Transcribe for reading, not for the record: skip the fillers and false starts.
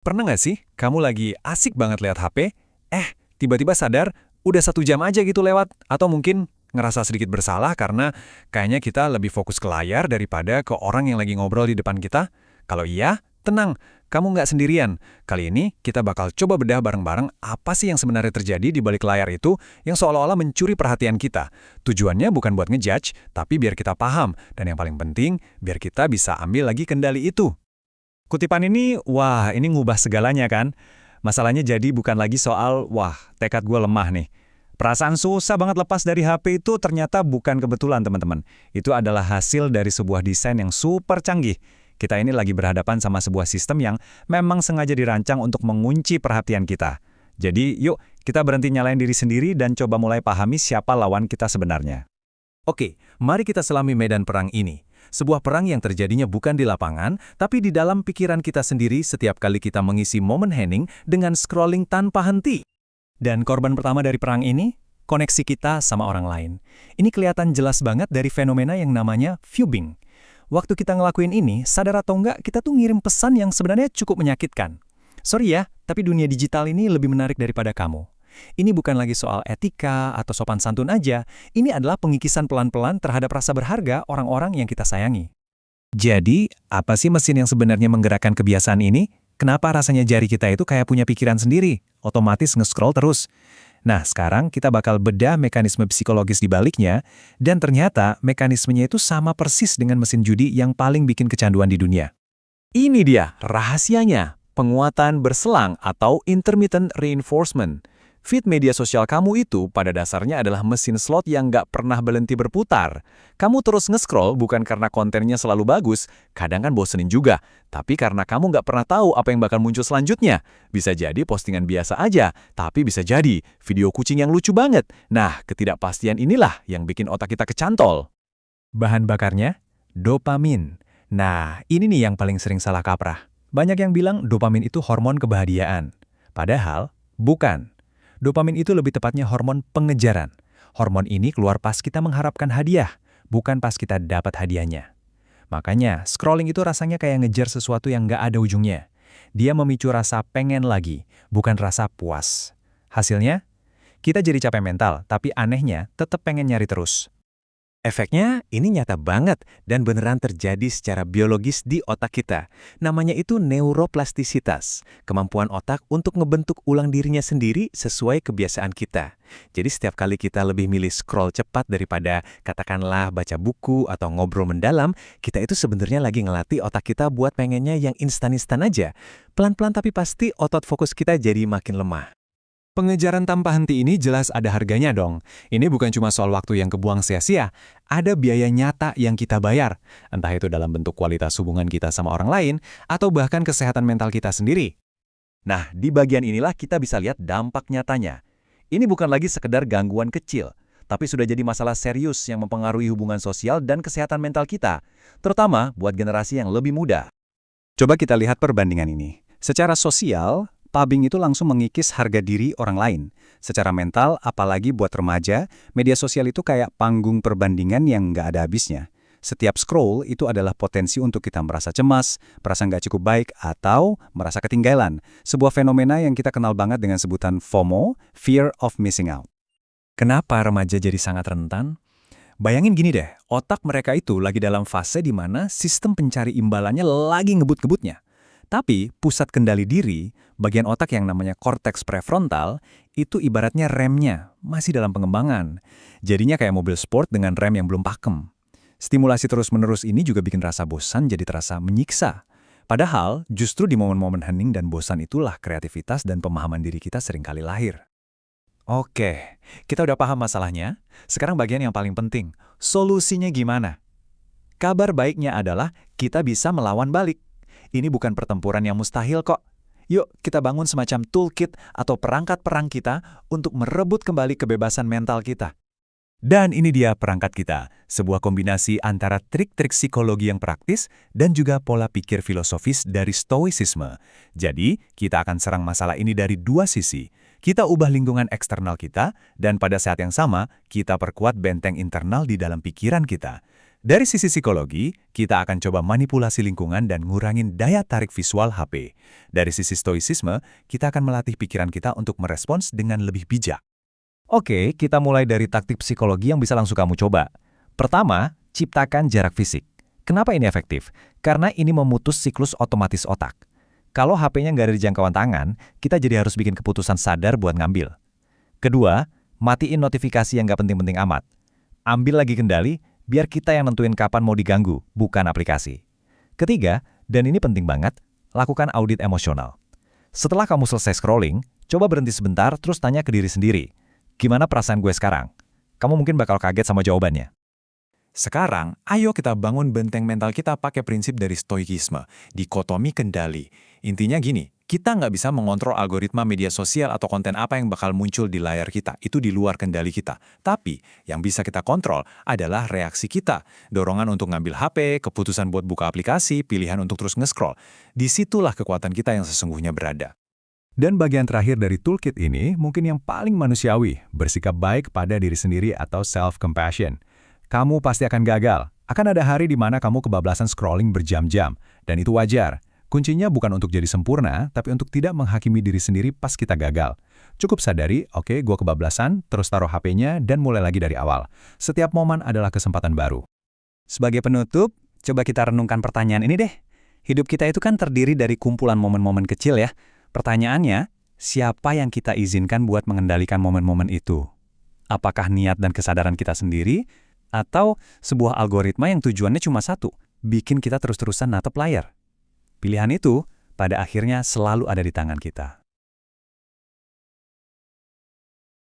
Pernah nggak sih kamu lagi asik banget lihat HP, tiba-tiba sadar udah 1 jam aja gitu lewat, atau mungkin ngerasa sedikit bersalah karena kayaknya kita lebih fokus ke layar daripada ke orang yang lagi ngobrol di depan kita? Kalau iya, tenang, kamu nggak sendirian. Kali ini kita bakal coba bedah bareng-bareng apa sih yang sebenarnya terjadi di balik layar itu yang seolah-olah mencuri perhatian kita. Tujuannya bukan buat ngejudge, tapi biar kita paham, dan yang paling penting, biar kita bisa ambil lagi kendali itu. Kutipan ini, wah ini ngubah segalanya kan? Masalahnya jadi bukan lagi soal, wah tekad gue lemah nih. Perasaan susah banget lepas dari HP itu ternyata bukan kebetulan teman-teman. Itu adalah hasil dari sebuah desain yang super canggih. Kita ini lagi berhadapan sama sebuah sistem yang memang sengaja dirancang untuk mengunci perhatian kita. Jadi yuk kita berhenti nyalain diri sendiri dan coba mulai pahami siapa lawan kita sebenarnya. Oke, mari kita selami medan perang ini. Sebuah perang yang terjadinya bukan di lapangan, tapi di dalam pikiran kita sendiri setiap kali kita mengisi momen hening dengan scrolling tanpa henti. Dan korban pertama dari perang ini, koneksi kita sama orang lain. Ini kelihatan jelas banget dari fenomena yang namanya viewing. Waktu kita ngelakuin ini, sadar atau enggak, kita tuh ngirim pesan yang sebenarnya cukup menyakitkan. Sorry ya, tapi dunia digital ini lebih menarik daripada kamu. Ini bukan lagi soal etika atau sopan santun aja, ini adalah pengikisan pelan-pelan terhadap rasa berharga orang-orang yang kita sayangi. Jadi, apa sih mesin yang sebenarnya menggerakkan kebiasaan ini? Kenapa rasanya jari kita itu kayak punya pikiran sendiri, otomatis nge-scroll terus? Nah, sekarang kita bakal bedah mekanisme psikologis di baliknya, dan ternyata mekanismenya itu sama persis dengan mesin judi yang paling bikin kecanduan di dunia. Ini dia rahasianya, penguatan berselang atau intermittent reinforcement. Feed media sosial kamu itu pada dasarnya adalah mesin slot yang nggak pernah berhenti berputar. Kamu terus nge-scroll bukan karena kontennya selalu bagus, kadang kan bosenin juga, tapi karena kamu nggak pernah tahu apa yang bakal muncul selanjutnya. Bisa jadi postingan biasa aja, tapi bisa jadi video kucing yang lucu banget. Nah, ketidakpastian inilah yang bikin otak kita kecantol. Bahan bakarnya? Dopamin. Nah, ini nih yang paling sering salah kaprah. Banyak yang bilang dopamin itu hormon kebahagiaan. Padahal, bukan. Dopamin itu lebih tepatnya hormon pengejaran. Hormon ini keluar pas kita mengharapkan hadiah, bukan pas kita dapat hadiahnya. Makanya, scrolling itu rasanya kayak ngejar sesuatu yang nggak ada ujungnya. Dia memicu rasa pengen lagi, bukan rasa puas. Hasilnya, kita jadi capek mental, tapi anehnya tetap pengen nyari terus. Efeknya ini nyata banget dan beneran terjadi secara biologis di otak kita. Namanya itu neuroplastisitas, kemampuan otak untuk ngebentuk ulang dirinya sendiri sesuai kebiasaan kita. Jadi setiap kali kita lebih milih scroll cepat daripada katakanlah baca buku atau ngobrol mendalam, kita itu sebenarnya lagi ngelatih otak kita buat pengennya yang instan-instan aja. Pelan-pelan tapi pasti otot fokus kita jadi makin lemah. Pengejaran tanpa henti ini jelas ada harganya dong. Ini bukan cuma soal waktu yang kebuang sia-sia, ada biaya nyata yang kita bayar. Entah itu dalam bentuk kualitas hubungan kita sama orang lain, atau bahkan kesehatan mental kita sendiri. Nah, di bagian inilah kita bisa lihat dampak nyatanya. Ini bukan lagi sekedar gangguan kecil, tapi sudah jadi masalah serius yang mempengaruhi hubungan sosial dan kesehatan mental kita, terutama buat generasi yang lebih muda. Coba kita lihat perbandingan ini. Secara sosial, pubbing itu langsung mengikis harga diri orang lain. Secara mental, apalagi buat remaja, media sosial itu kayak panggung perbandingan yang nggak ada habisnya. Setiap scroll itu adalah potensi untuk kita merasa cemas, merasa nggak cukup baik, atau merasa ketinggalan. Sebuah fenomena yang kita kenal banget dengan sebutan FOMO, Fear of Missing Out. Kenapa remaja jadi sangat rentan? Bayangin gini deh, otak mereka itu lagi dalam fase di mana sistem pencari imbalannya lagi ngebut-ngebutnya. Tapi pusat kendali diri, bagian otak yang namanya korteks prefrontal, itu ibaratnya remnya, masih dalam pengembangan. Jadinya kayak mobil sport dengan rem yang belum pakem. Stimulasi terus-menerus ini juga bikin rasa bosan jadi terasa menyiksa. Padahal, justru di momen-momen hening dan bosan itulah kreativitas dan pemahaman diri kita seringkali lahir. Oke, kita udah paham masalahnya. Sekarang bagian yang paling penting, solusinya gimana? Kabar baiknya adalah kita bisa melawan balik. Ini bukan pertempuran yang mustahil kok. Yuk, kita bangun semacam toolkit atau perangkat perang kita untuk merebut kembali kebebasan mental kita. Dan ini dia perangkat kita, sebuah kombinasi antara trik-trik psikologi yang praktis dan juga pola pikir filosofis dari stoicisme. Jadi, kita akan serang masalah ini dari dua sisi. Kita ubah lingkungan eksternal kita, dan pada saat yang sama, kita perkuat benteng internal di dalam pikiran kita. Dari sisi psikologi, kita akan coba manipulasi lingkungan dan ngurangin daya tarik visual HP. Dari sisi stoicisme, kita akan melatih pikiran kita untuk merespons dengan lebih bijak. Oke, kita mulai dari taktik psikologi yang bisa langsung kamu coba. Pertama, ciptakan jarak fisik. Kenapa ini efektif? Karena ini memutus siklus otomatis otak. Kalau HP-nya nggak ada di jangkauan tangan, kita jadi harus bikin keputusan sadar buat ngambil. Kedua, matiin notifikasi yang nggak penting-penting amat. Ambil lagi kendali, biar kita yang nentuin kapan mau diganggu, bukan aplikasi. Ketiga, dan ini penting banget, lakukan audit emosional. Setelah kamu selesai scrolling, coba berhenti sebentar terus tanya ke diri sendiri, gimana perasaan gue sekarang? Kamu mungkin bakal kaget sama jawabannya. Sekarang, ayo kita bangun benteng mental kita pakai prinsip dari stoikisme, dikotomi kendali. Intinya gini, kita nggak bisa mengontrol algoritma media sosial atau konten apa yang bakal muncul di layar kita. Itu di luar kendali kita. Tapi, yang bisa kita kontrol adalah reaksi kita. Dorongan untuk ngambil HP, keputusan buat buka aplikasi, pilihan untuk terus nge-scroll. Disitulah kekuatan kita yang sesungguhnya berada. Dan bagian terakhir dari toolkit ini mungkin yang paling manusiawi, bersikap baik pada diri sendiri atau self-compassion. Kamu pasti akan gagal. Akan ada hari di mana kamu kebablasan scrolling berjam-jam. Dan itu wajar. Kuncinya bukan untuk jadi sempurna, tapi untuk tidak menghakimi diri sendiri pas kita gagal. Cukup sadari, oke, gue kebablasan, terus taruh HP-nya, dan mulai lagi dari awal. Setiap momen adalah kesempatan baru. Sebagai penutup, coba kita renungkan pertanyaan ini deh. Hidup kita itu kan terdiri dari kumpulan momen-momen kecil ya. Pertanyaannya, siapa yang kita izinkan buat mengendalikan momen-momen itu? Apakah niat dan kesadaran kita sendiri? Atau sebuah algoritma yang tujuannya cuma satu, bikin kita terus-terusan natap layar? Pilihan itu, pada akhirnya selalu ada di tangan kita.